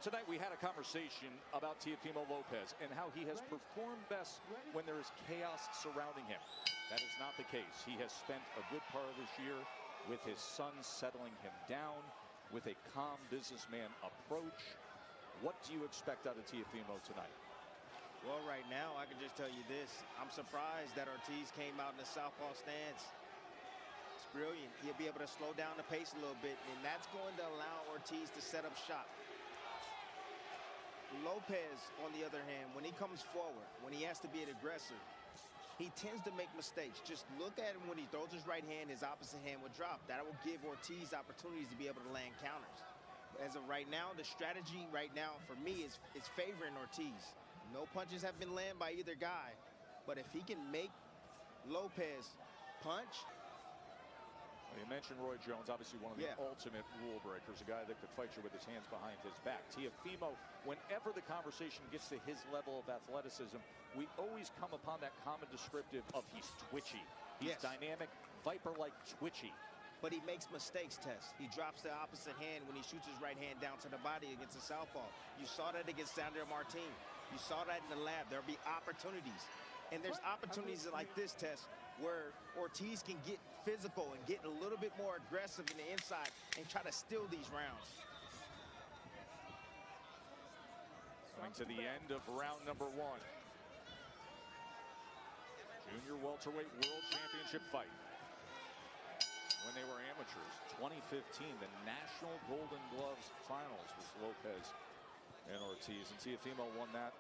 tonight, we had a conversation about Teofimo Lopez and how he has performed best when there is chaos surrounding him. That is not the case. He has spent a good part of this year with his son settling him down, with a calm businessman approach. What do you expect out of Teofimo tonight? Well, right now, I can just tell you this. I'm surprised that Ortiz came out in the southpaw stance. It's brilliant. He'll be able to slow down the pace a little bit, and that's going to allow Ortiz to set up shop. Lopez, on the other hand, when he comes forward, when he has to be an aggressor, he tends to make mistakes. Just look at him when he throws his right hand, his opposite hand will drop. That will give Ortiz opportunities to be able to land counters. As of right now, the strategy right now for me is favoring Ortiz. No punches have been landed by either guy, but if he can make Lopez punch. Well, you mentioned Roy Jones, obviously one of the ultimate rule breakers, a guy that could fight you with his hands behind his back. Teofimo, whenever the conversation gets to his level of athleticism, we always come upon that common descriptive of he's twitchy. He's dynamic, viper-like twitchy. But he makes mistakes, Tess. He drops the opposite hand when he shoots his right hand down to the body against the southpaw. You saw that against Sandro Martin. You saw that in the lab. There'll be opportunities. And there's opportunities like this, Tess, where Ortiz can get physical and get a little bit more aggressive in the inside and try to steal these rounds. Coming to the end of round number 1. Junior welterweight world championship fight. When they were amateurs, 2015, the National Golden Gloves Finals with Lopez and Ortiz. And Teofimo won that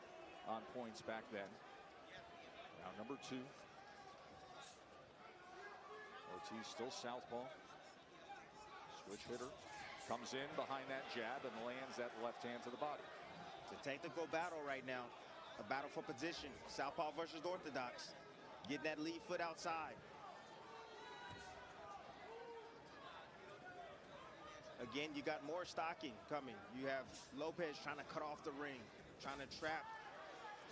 on points back then. Round number 2. Ortiz still southpaw. Switch hitter. Comes in behind that jab and lands that left hand to the body. It's a technical battle right now. A battle for position. Southpaw versus orthodox. Getting that lead foot outside. Again, you got more stocking coming. You have Lopez trying to cut off the ring, trying to trap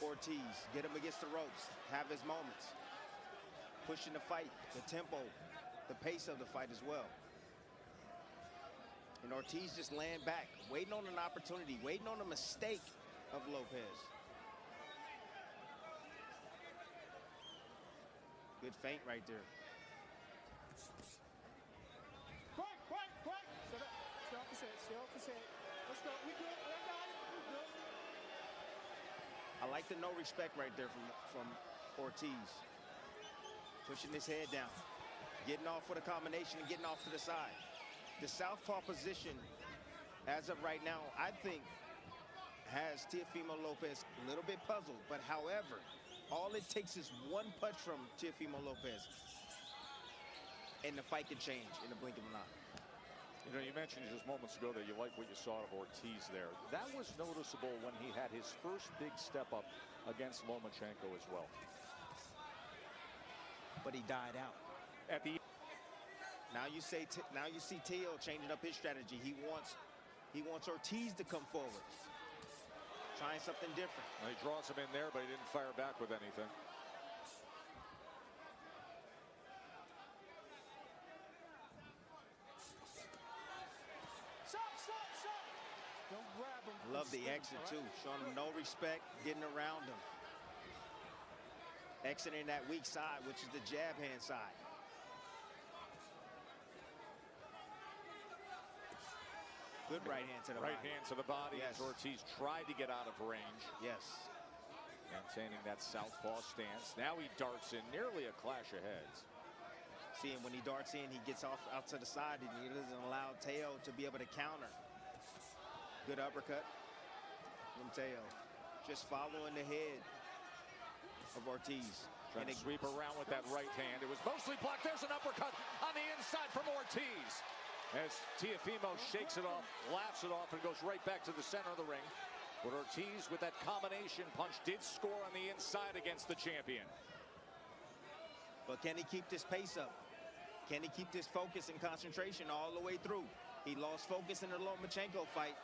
Ortiz, get him against the ropes, have his moments. Pushing the fight, the tempo, the pace of the fight as well. And Ortiz just laying back, waiting on an opportunity, waiting on a mistake of Lopez. Good feint right there. Let's go. We good. We got it. We good. I like the no respect right there from Ortiz. Pushing his head down. Getting off with a combination and getting off to the side. The southpaw position, as of right now, I think has Teofimo Lopez a little bit puzzled. But however, all it takes is one punch from Teofimo Lopez and the fight can change in the blink of an eye. You know, you mentioned just moments ago that you like what you saw of Ortiz there. That was noticeable when he had his first big step up against Lomachenko as well. But he died out. At the now you see Teo changing up his strategy. He wants Ortiz to come forward, trying something different. Well, he draws him in there, but he didn't fire back with anything. Don't grab him. Love the exit too, showing him no respect, getting around him. Exiting that weak side, which is the jab hand side. Good right hand to the body. Right hand to the body as Ortiz tried to get out of range. Yes. Maintaining that southpaw stance. Now he darts in, nearly a clash of heads. Seeing when he darts in, he gets off out to the side and he doesn't allow Teo to be able to counter. Good uppercut from Teo. Just following the head of Ortiz. Trying to sweep around with that right hand. It was mostly blocked. There's an uppercut on the inside from Ortiz. As Teofimo shakes it off, laughs it off, and goes right back to the center of the ring. But Ortiz, with that combination punch, did score on the inside against the champion. But can he keep this pace up? Can he keep this focus and concentration all the way through? He lost focus in the Lomachenko fight.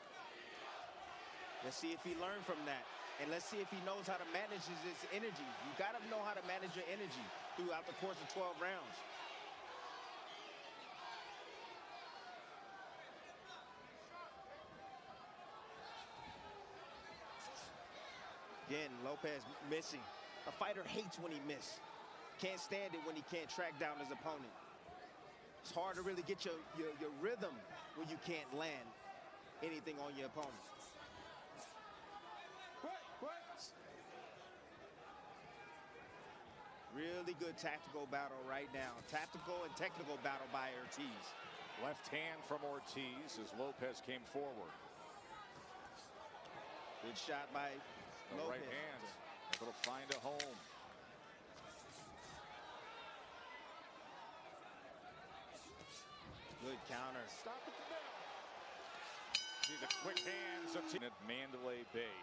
Let's see if he learned from that. And let's see if he knows how to manage his energy. You got to know how to manage your energy throughout the course of 12 rounds. Again, Lopez missing. A fighter hates when he misses. Can't stand it when he can't track down his opponent. It's hard to really get your rhythm when you can't land anything on your opponent. Really good tactical battle right now. Tactical and technical battle by Ortiz. Left hand from Ortiz as Lopez came forward. Good shot by The Lopez. right hand able to find a home. Good counter. Stop at the bell. See the quick hands of at Mandalay Bay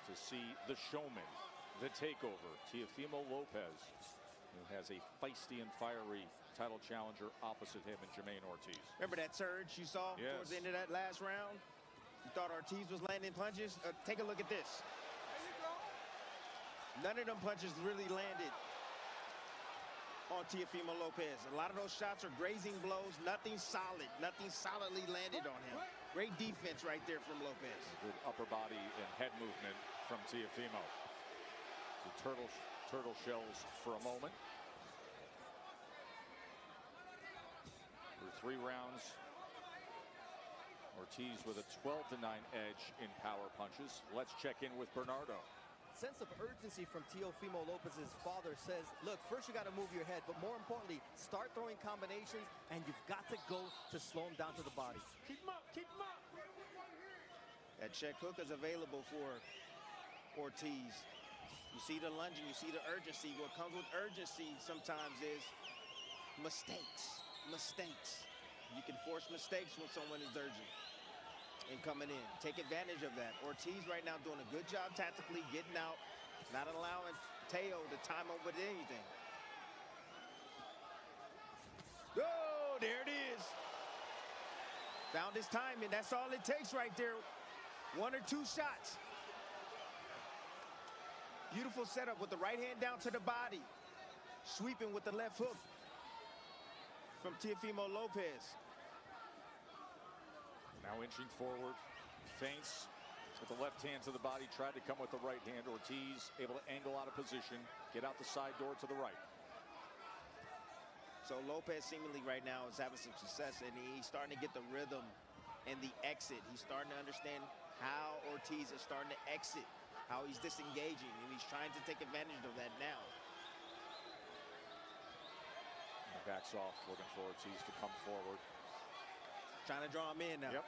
to see the showman, the takeover, Teofimo Lopez, who has a feisty and fiery title challenger opposite him in Jamaine Ortiz. Remember that surge you saw towards the end of that last round? You thought Ortiz was landing punches? Take a look at this. There you go. None of them punches really landed on Teofimo Lopez. A lot of those shots are grazing blows. Nothing solid. Nothing solidly landed on him. Great defense right there from Lopez. Good upper body and head movement from Teofimo. So turtle shells for a moment. Through 3 rounds, Ortiz with a 12-9 edge in power punches. Let's check in with Bernardo. Sense of urgency from Teofimo Lopez's father says, look, first you got to move your head, but more importantly, start throwing combinations, and you've got to go to slow him down to the body. Keep him up. Keep him up. That check hook is available for Ortiz. You see the lunging, you see the urgency. What comes with urgency sometimes is mistakes. Mistakes. You can force mistakes when someone is urgent and coming in. Take advantage of that. Ortiz right now doing a good job tactically, getting out, not allowing Teo to time him with anything. Oh, there it is. Found his timing. That's all it takes right there. 1 or 2 shots. Beautiful setup with the right hand down to the body. Sweeping with the left hook from Teofimo Lopez. Now inching forward, feints with the left hand to the body, tried to come with the right hand. Ortiz able to angle out of position, get out the side door to the right. So Lopez seemingly right now is having some success, and he's starting to get the rhythm and the exit. He's starting to understand how Ortiz is starting to exit, how he's disengaging, and he's trying to take advantage of that now. He backs off, looking for Ortiz to come forward. Trying to draw him in now. Yep.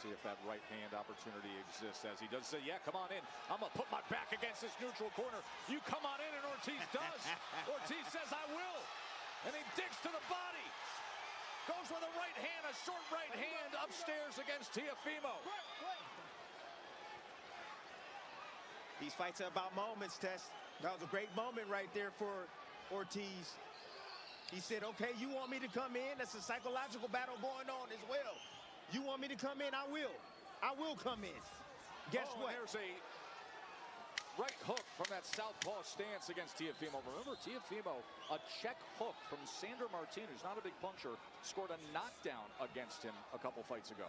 See if that right hand opportunity exists, as he does say, yeah, come on in. I'm going to put my back against this neutral corner. You come on in, and Ortiz does. Ortiz says, I will. And he digs to the body. Goes with a right hand, a short right hand upstairs against Teofimo. These fights are about moments, Tess. That was a great moment right there for Ortiz. He said, okay, you want me to come in? That's a psychological battle going on as well. You want me to come in? I will. I will come in. Guess what? There's a right hook from that southpaw stance against Teofimo. Remember, Teofimo, a check hook from Sandor Martinez, not a big puncher, scored a knockdown against him a couple fights ago.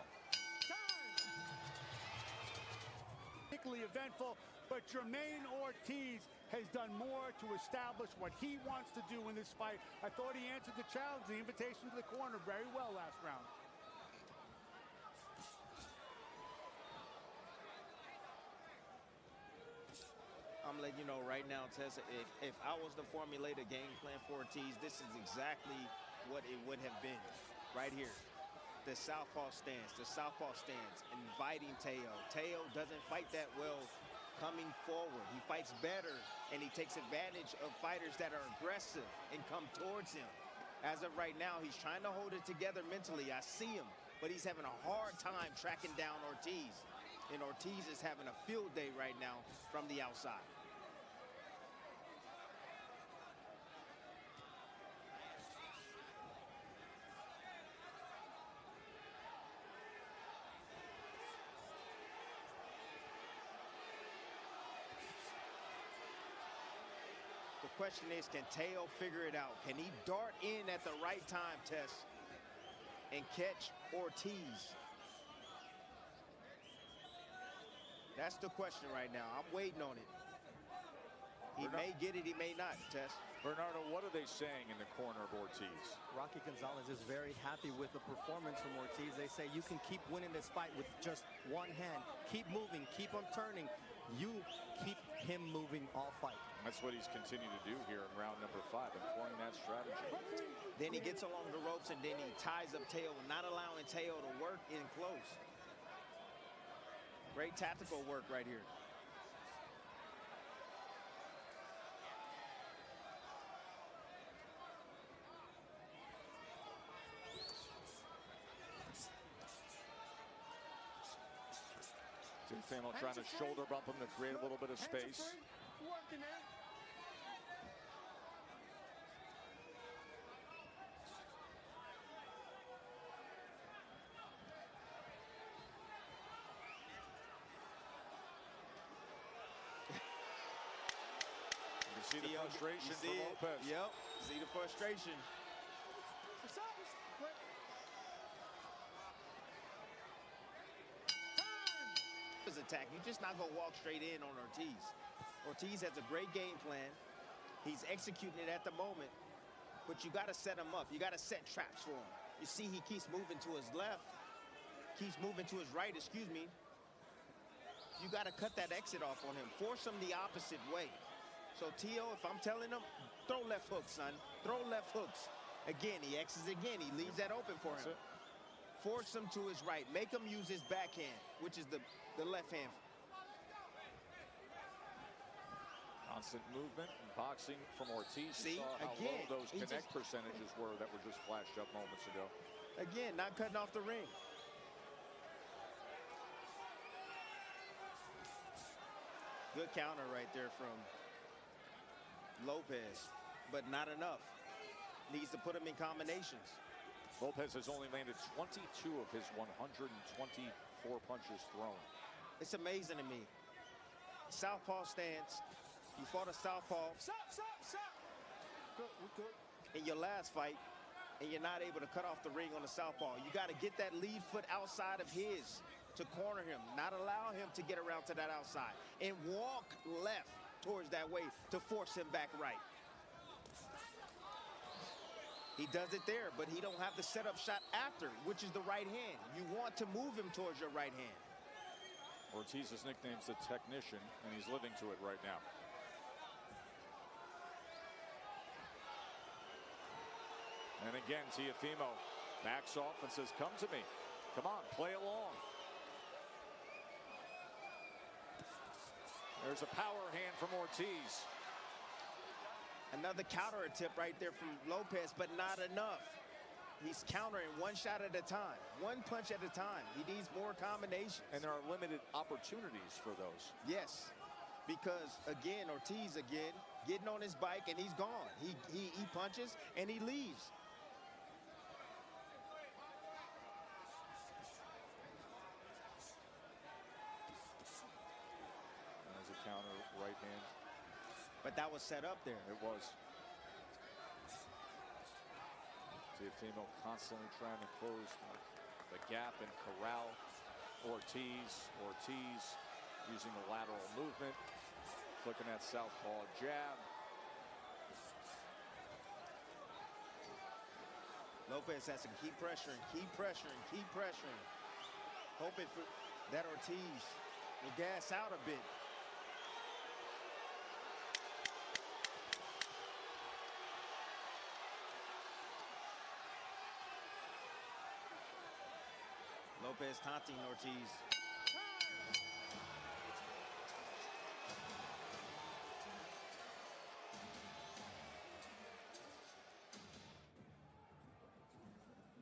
Particularly eventful, but Jamaine Ortiz has done more to establish what he wants to do in this fight. I thought he answered the challenge, the invitation to the corner, very well last round. I'm letting you know right now, Tessa, if I was to formulate a game plan for Ortiz, this is exactly what it would have been right here. The southpaw stance, inviting Teo. Teo doesn't fight that well coming forward. He fights better, and he takes advantage of fighters that are aggressive and come towards him. As of right now, he's trying to hold it together mentally. I see him, but he's having a hard time tracking down Ortiz. And Ortiz is having a field day right now from the outside. The question is, can Teo figure it out? Can he dart in at the right time, Tess, and catch Ortiz? That's the question right now. I'm waiting on it. He may get it, he may not, Tess. Bernardo, what are they saying in the corner of Ortiz? Rocky Gonzalez is very happy with the performance from Ortiz. They say you can keep winning this fight with just one hand. Keep moving, keep him turning. You keep him moving all fight. That's what he's continued to do here in round number 5, employing that strategy. Then he gets along the ropes and then he ties up Teo, not allowing Teo to work in close. Great tactical work right here. Tefimo trying to shoulder bump him to create a little bit of space. Working there. You see the frustration from Lopez. Yep, see the frustration. His attack, you're just not gonna walk straight in on Ortiz. Ortiz has a great game plan. He's executing it at the moment, but you got to set him up. You got to set traps for him. You see he keeps moving to his left, keeps moving to his right, excuse me. You got to cut that exit off on him. Force him the opposite way. So Teo, if I'm telling him, throw left hooks, son. Throw left hooks. Again, he X's again. He leaves that open for him. Force him to his right. Make him use his backhand, which is the left hand. Constant movement and boxing from Ortiz. See, you saw how again, low those connect percentages were that were just flashed up moments ago. Again, not cutting off the ring. Good counter right there from Lopez, but not enough. Needs to put him in combinations. Lopez has only landed 22 of his 124 punches thrown. It's amazing to me. Southpaw stance. You fought a southpaw. Stop. Good, we're good. In your last fight, and you're not able to cut off the ring on the southpaw. You got to get that lead foot outside of his to corner him, not allow him to get around to that outside, and walk left towards that way to force him back right. He does it there, but he don't have the setup shot after, which is the right hand. You want to move him towards your right hand. Ortiz's nickname's the Technician, and he's living to it right now. And again, Teofimo backs off and says, come to me. Come on, play along. There's a power hand from Ortiz. Another counter attempt right there from Lopez, but not enough. He's countering one shot at a time, one punch at a time. He needs more combinations. And there are limited opportunities for those. Yes, because again, Ortiz again, getting on his bike and he's gone. He punches and he leaves. As a counter right hand. But that was set up there. It was. Teofimo constantly trying to close the gap and corral Ortiz. Ortiz using the lateral movement, flicking that southpaw jab. Lopez has to keep pressuring, keep pressuring, keep pressuring. Hoping for that Ortiz will gas out a bit. Lopez taunting Ortiz.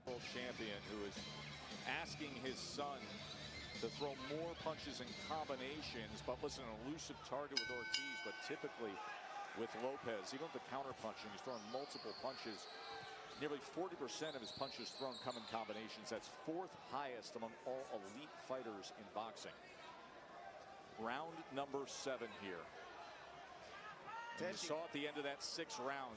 World champion who is asking his son to throw more punches and combinations, but listen, an elusive target with Ortiz, but typically with Lopez, even with the counter punching, he's throwing multiple punches. Nearly 40% of his punches thrown come in combinations. That's 4th highest among all elite fighters in boxing. Round number 7 here. And you saw at the end of that 6th round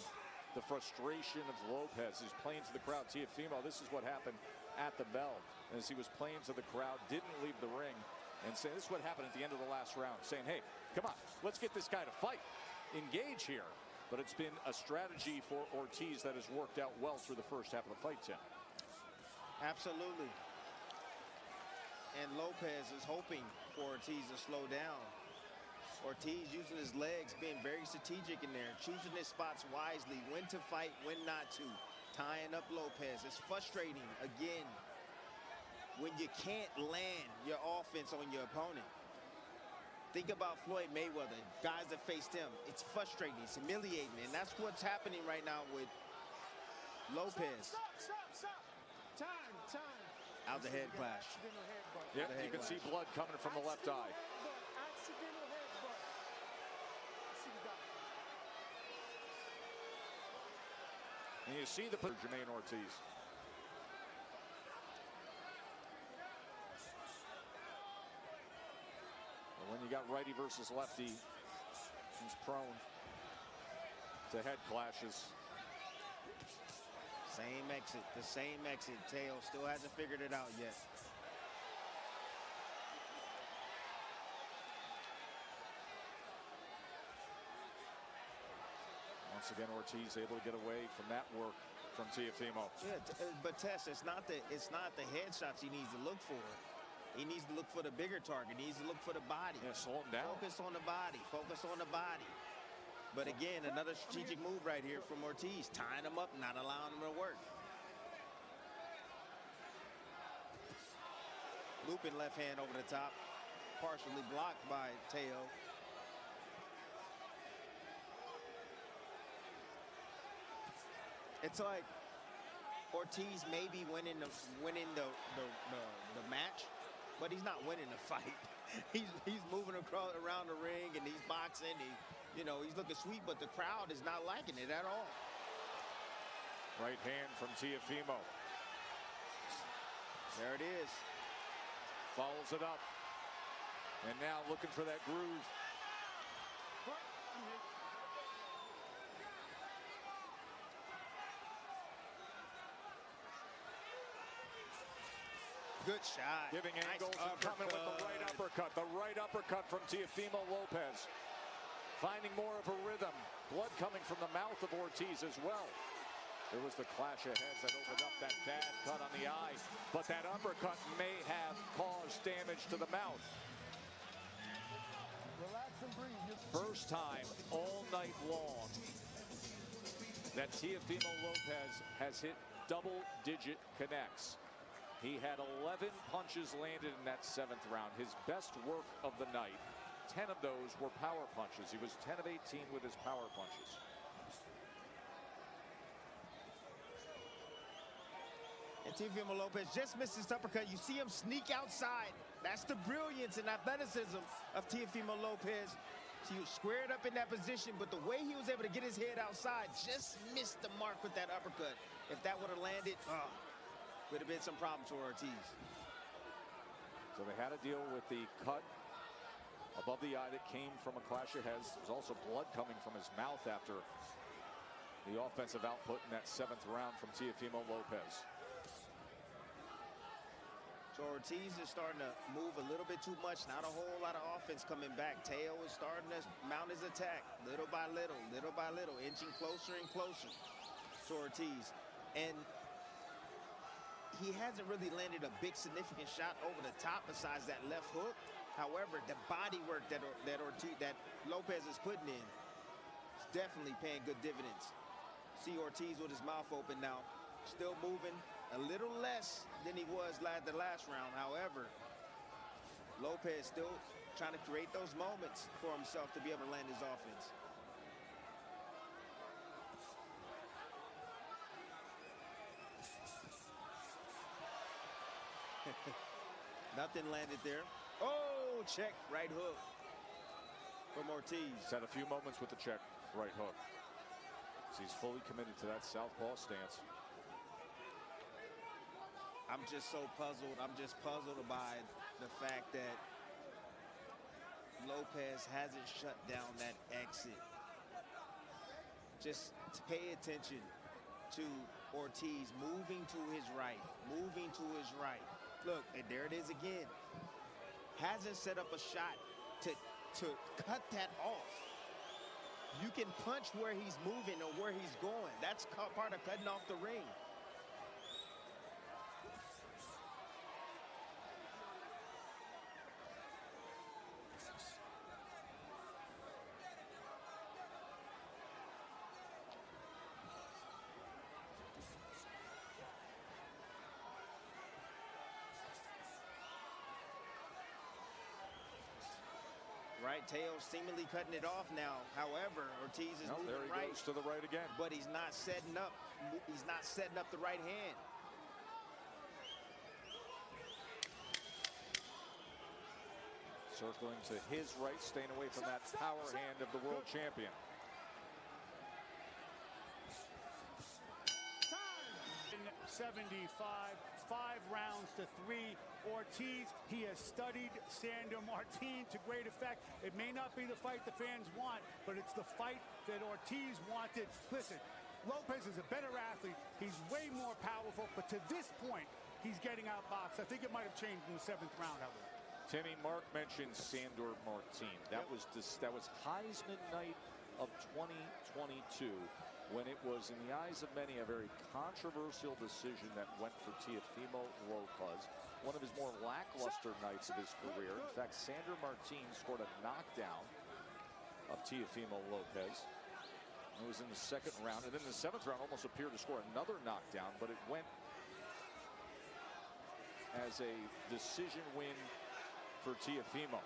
the frustration of Lopez. He's playing to the crowd. Teofimo, this is what happened at the bell. As he was playing to the crowd, didn't leave the ring. and say, this is what happened at the end of the last round, saying, hey, come on, let's get this guy to fight. Engage here. But it's been a strategy for Ortiz that has worked out well through the first half of the fight, Tim. Absolutely. And Lopez is hoping for Ortiz to slow down. Ortiz using his legs, being very strategic in there, choosing his spots wisely, when to fight, when not to. Tying up Lopez. It's frustrating, again, when you can't land your offense on your opponent. Think about Floyd Mayweather, guys that faced him. It's frustrating, it's humiliating, and that's what's happening right now with Lopez. Stop. Time. Out the head clash. Yep, you can see blood coming from the left eye. Accidental headbutt. See the guy. And you see the Jamaine Ortiz. And when you got righty versus lefty, he's prone to head clashes. Same exit, the same exit. Teo still hasn't figured it out yet. Once again, Ortiz able to get away from that work from Teofimo. Yeah, but Tess, it's not the headshots he needs to look for. He needs to look for the bigger target. He needs to look for the body. Yeah, slow him down. Focus on the body. Focus on the body. But again, another strategic move right here from Ortiz, tying him up, not allowing him to work. Looping left hand over the top, partially blocked by Teo. It's like Ortiz may be winning the match, but he's not winning the fight. he's moving around the ring and he's boxing. He's looking sweet, but the crowd is not liking it at all. Right hand from Teofimo. There it is. Follows it up. And now looking for that groove. Good shot. Giving nice angles and coming with the right uppercut. The right uppercut from Teofimo Lopez. Finding more of a rhythm. Blood coming from the mouth of Ortiz as well. There was the clash of heads that opened up that bad cut on the eye. But that uppercut may have caused damage to the mouth. Relax and breathe. First time all night long that Teofimo Lopez has hit double-digit connects. He had 11 punches landed in that 7th round. His best work of the night. 10 of those were power punches. He was 10 of 18 with his power punches. And Teofimo Lopez just missed his uppercut. You see him sneak outside. That's the brilliance and athleticism of Teofimo Lopez. He was squared up in that position, but the way he was able to get his head outside just missed the mark with that uppercut. If that would have landed, would have been some problems for Ortiz. So they had to deal with the cut above the eye that came from a clash of heads. There's also blood coming from his mouth after the offensive output in that 7th round from Teofimo Lopez. So Ortiz is starting to move a little bit too much. Not a whole lot of offense coming back. Teo is starting to mount his attack little by little, inching closer and closer to Ortiz. And he hasn't really landed a big significant shot over the top besides that left hook. However, the body work that Lopez is putting in is definitely paying good dividends. See Ortiz with his mouth open now, still moving a little less than he was the last round. However, Lopez still trying to create those moments for himself to be able to land his offense. Nothing landed there. Oh, check right hook from Ortiz. He's had a few moments with the check right hook. So he's fully committed to that southpaw stance. I'm just so puzzled. I'm just puzzled by the fact that Lopez hasn't shut down that exit. Just pay attention to Ortiz moving to his right, moving to his right. Look, and there it is again. hasn't set up a shot to cut that off. You can punch where he's moving or where he's going. That's part of cutting off the ring. Right, Teo seemingly cutting it off now. However, Ortiz is moving there he right. goes to the right again. But he's not setting up. He's not setting up the right hand. Circling to his right, staying away from that power hand of the world champion. In 75, 5 rounds to 3. Ortiz, he has studied Sandor Martin to great effect. It may not be the fight the fans want, but it's the fight that Ortiz wanted. Listen, Lopez is a better athlete. He's way more powerful, but to this point, he's getting outboxed. I think it might have changed in the 7th round, however. Timmy, Mark mentioned Sandor Martin. That was Heisman night of 2022, when it was, in the eyes of many, a very controversial decision that went for Teofimo Lopez. One of his more lackluster nights of his career. In fact, Sandor Martin scored a knockdown of Teofimo Lopez. It was in the 2nd round, and in the 7th round almost appeared to score another knockdown, but it went as a decision win for Teofimo.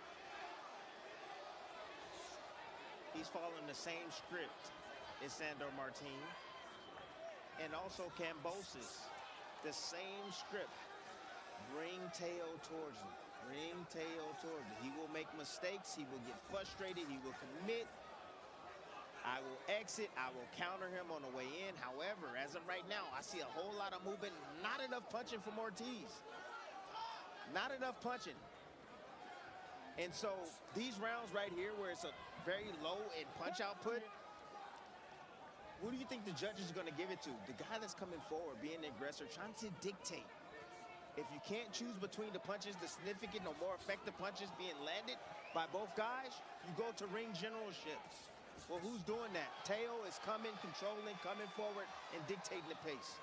He's following the same script as Sandor Martin and also Kambosos. The same script. Bring Teo towards him. Bring Teo towards him. He will make mistakes. He will get frustrated. He will commit. I will exit. I will counter him on the way in. However, as of right now, I see a whole lot of movement. Not enough punching from Ortiz. Not enough punching. And so these rounds right here where it's a very low in punch output, who do you think the judge is going to give it to? The guy that's coming forward, being the aggressor, trying to dictate. If you can't choose between the punches, the significant or more effective punches being landed by both guys, you go to ring generalship. Well, who's doing that? Teo is coming, controlling, coming forward, and dictating the pace.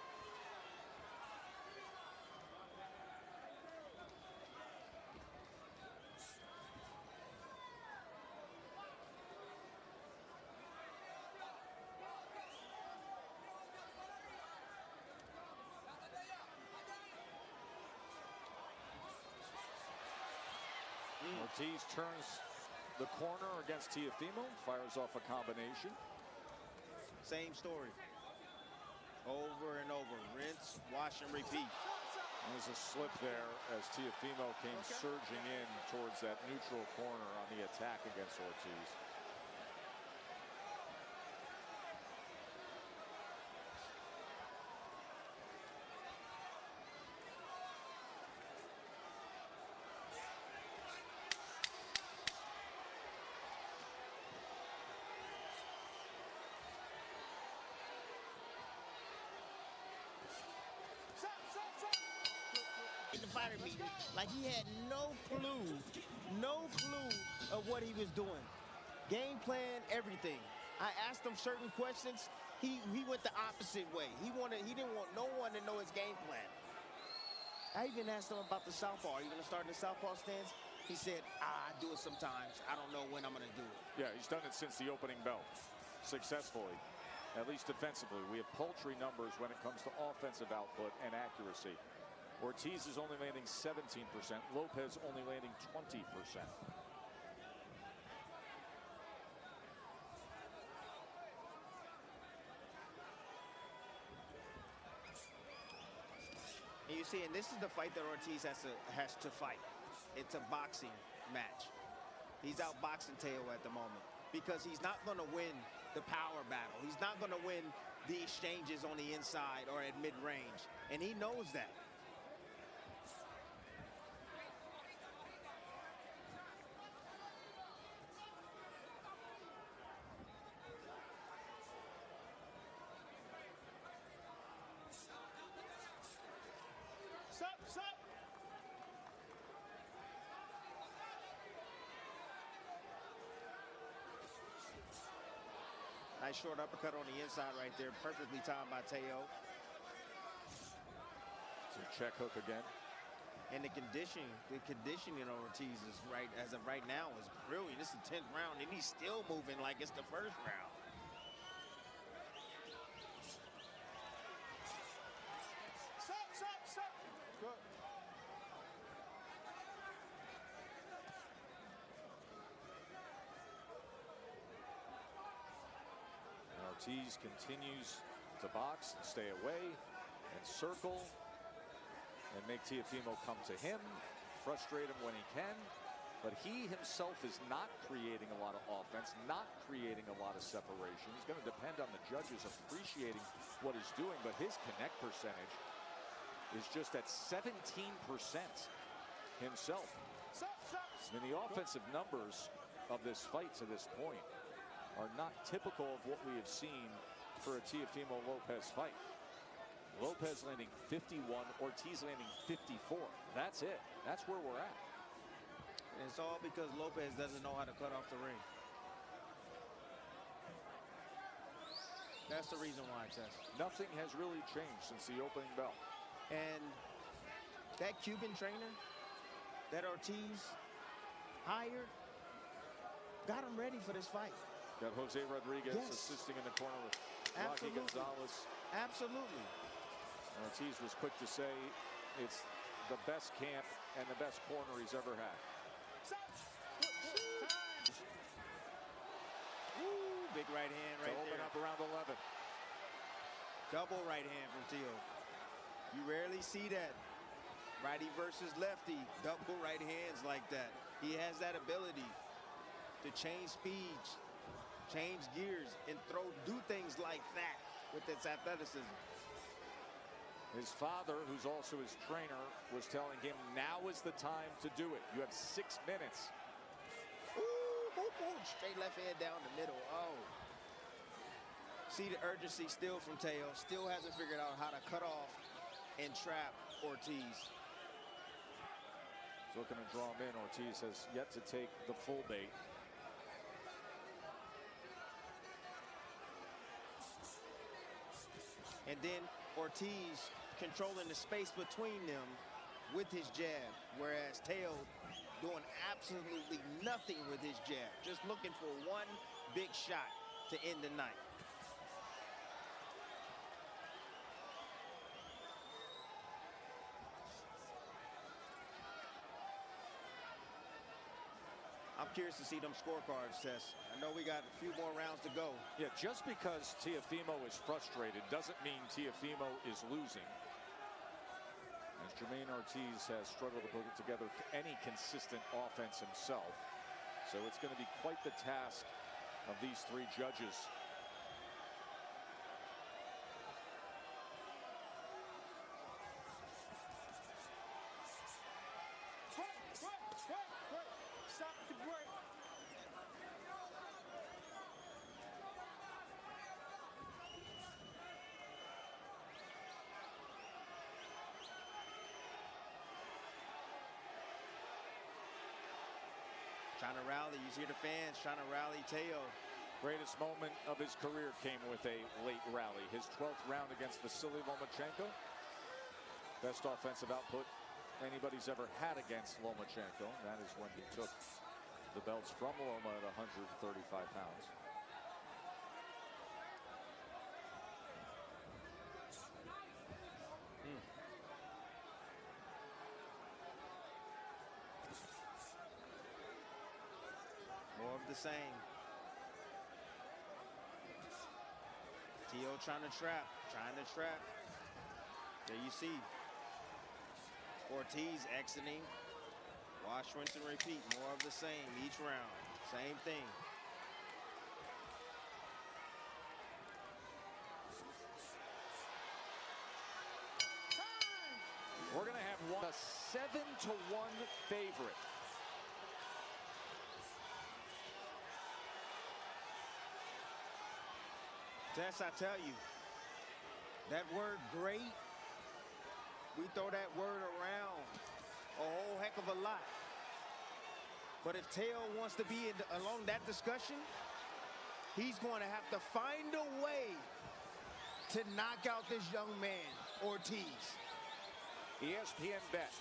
Ortiz turns the corner against Teofimo, fires off a combination. Same story. Over and over. Rinse, wash, and repeat. There's a slip there as Teofimo came surging in towards that neutral corner on the attack against Ortiz. In the fighter meeting, like he had no clue of what he was doing. Game plan, everything. I asked him certain questions. He went the opposite way. He didn't want no one to know his game plan. I even asked him about the southpaw. Are you going to start in the southpaw stance? He said, I do it sometimes. I don't know when I'm going to do it. Yeah, he's done it since the opening bell, successfully, at least defensively. We have paltry numbers when it comes to offensive output and accuracy. Ortiz is only landing 17%. Lopez only landing 20%. And you see, and this is the fight that Ortiz has to fight. It's a boxing match. He's outboxing Teo at the moment because he's not going to win the power battle. He's not going to win the exchanges on the inside or at mid-range, and he knows that. Nice short uppercut on the inside right there. Perfectly timed by Teo. So check hook again. And the conditioning on Ortiz is as of right now is brilliant. This is the 10th round, and he's still moving like it's the first round. Stop. Good. And Ortiz continues to box and stay away and circle and make Teofimo come to him, frustrate him when he can. But he himself is not creating a lot of offense, not creating a lot of separation. He's going to depend on the judges appreciating what he's doing, but his connect percentage is just at 17% himself. I mean, the offensive numbers of this fight to this point are not typical of what we have seen for a Teofimo Lopez fight. Lopez landing 51, Ortiz landing 54. That's it. That's where we're at. And it's all because Lopez doesn't know how to cut off the ring. That's the reason why, Tess. Nothing has really changed since the opening bell. And that Cuban trainer that Ortiz hired got him ready for this fight. Got Jose Rodriguez Yes. assisting in the corner with Rocky Absolutely. Gonzalez. Absolutely. Ortiz was quick to say it's the best camp and the best corner he's ever had. Ooh, big right hand To right open there. up around 11. Double right hand from Teo. You rarely see that. Righty versus lefty. Double right hands like that. He has that ability to change speeds, change gears, and do things like that with its athleticism. His father, who's also his trainer, was telling him now is the time to do it. You have 6 minutes. Ooh, straight left hand down the middle. Oh. See the urgency still from Teo. Still hasn't figured out how to cut off and trap Ortiz. He's looking to draw him in. Ortiz has yet to take the full bait. And then Ortiz controlling the space between them with his jab, whereas Teo doing absolutely nothing with his jab, just looking for one big shot to end the night. I'm curious to see them scorecards, Tess. I know we got a few more rounds to go. Yeah, just because Teofimo is frustrated doesn't mean Teofimo is losing. As Jamaine Ortiz has struggled to put together any consistent offense himself. So it's going to be quite the task of these three judges. Stop the break. Trying to rally. You see the fans trying to rally Teo. Greatest moment of his career came with a late rally. His 12th round against Vasily Lomachenko. Best offensive output anybody's ever had against Lomachenko. That is when he took the belts from Loma at 135 pounds. More of the same. Teo trying to trap. There you see Ortiz exiting. Wash, rinse, and repeat. More of the same each round. Same thing. We're going to have a 7-1 favorite. Tess, I tell you, that word great, we throw that word around a whole heck of a lot. But if Teo wants to be along that discussion, He's going to have to find a way to knock out this young man, Ortiz. ESPN bet.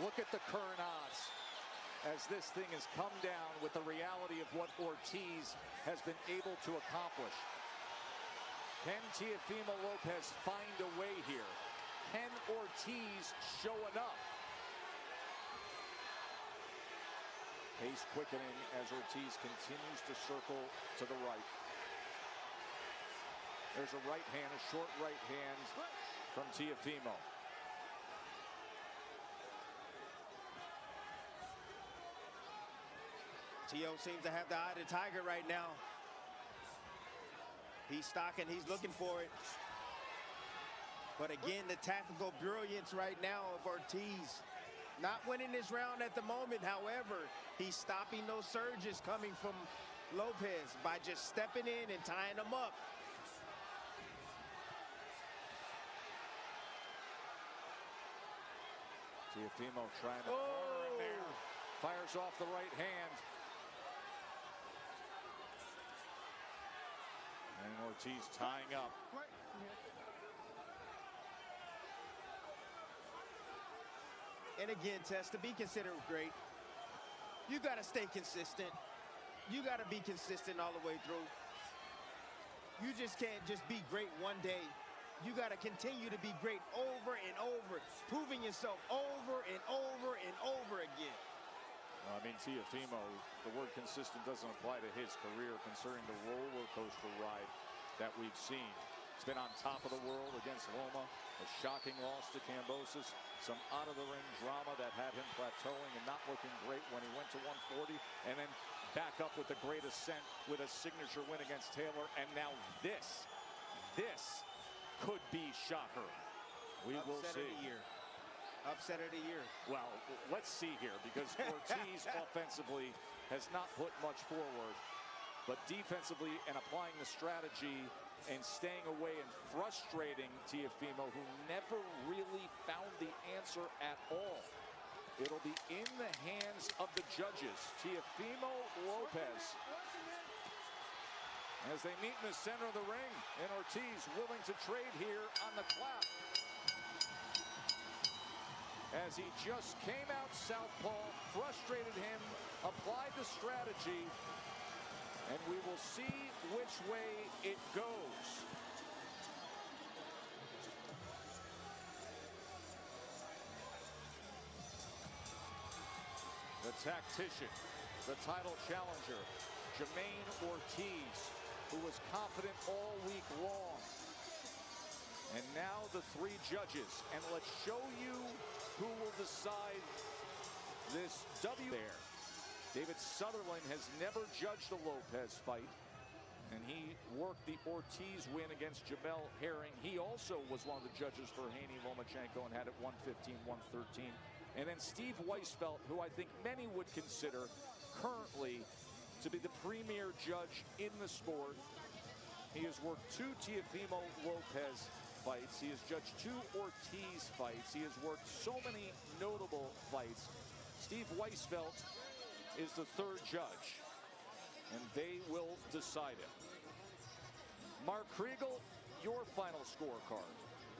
Look at the current odds as this thing has come down with the reality of what Ortiz has been able to accomplish. Can Teofimo Lopez find a way here? Can Ortiz show enough? Pace quickening as Ortiz continues to circle to the right. There's a right hand, a short right hand from Teofimo. Teo seems to have the eye of the tiger right now. He's stalking, he's looking for it. But again, the tactical brilliance right now of Ortiz. Not winning this round at the moment, however, he's stopping those surges coming from Lopez by just stepping in and tying them up. Teofimo trying to corner him there. Fires off the right hand. And Ortiz tying up. And again, Tess, to be considered great, you got to stay consistent. You got to be consistent all the way through. You just can't just be great one day. You got to continue to be great over and over, proving yourself over and over and over again. I mean, Teofimo, the word consistent doesn't apply to his career concerning the roller coaster ride that we've seen. He's been on top of the world against Loma, a shocking loss to Kambosos, some out-of-the-ring drama that had him plateauing and not looking great when he went to 140, and then back up with the great ascent with a signature win against Taylor, and now this could be shocker. We will see. Upset of the year. Upset of the year. Well, let's see here, because Ortiz offensively has not put much forward, but defensively and applying the strategy and staying away and frustrating Teofimo, who never really found the answer at all. It'll be in the hands of the judges. Teofimo Lopez, as they meet in the center of the ring, and Ortiz willing to trade here on the clap. As he just came out southpaw, frustrated him, applied the strategy, and we will see which way it goes. The tactician, the title challenger, Jamaine Ortiz, who was confident all week long. And now the three judges, and let's show you who will decide this W there. David Sutherland has never judged a Lopez fight, and he worked the Ortiz win against Jamel Herring. He also was one of the judges for Haney Lomachenko and had it 115, 113. And then Steve Weisfeld, who I think many would consider currently to be the premier judge in the sport. He has worked 2 Teofimo Lopez fights. He has judged 2 Ortiz fights. He has worked so many notable fights. Steve Weisfeld is the 3rd judge, and they will decide it. Mark Kriegel, your final scorecard.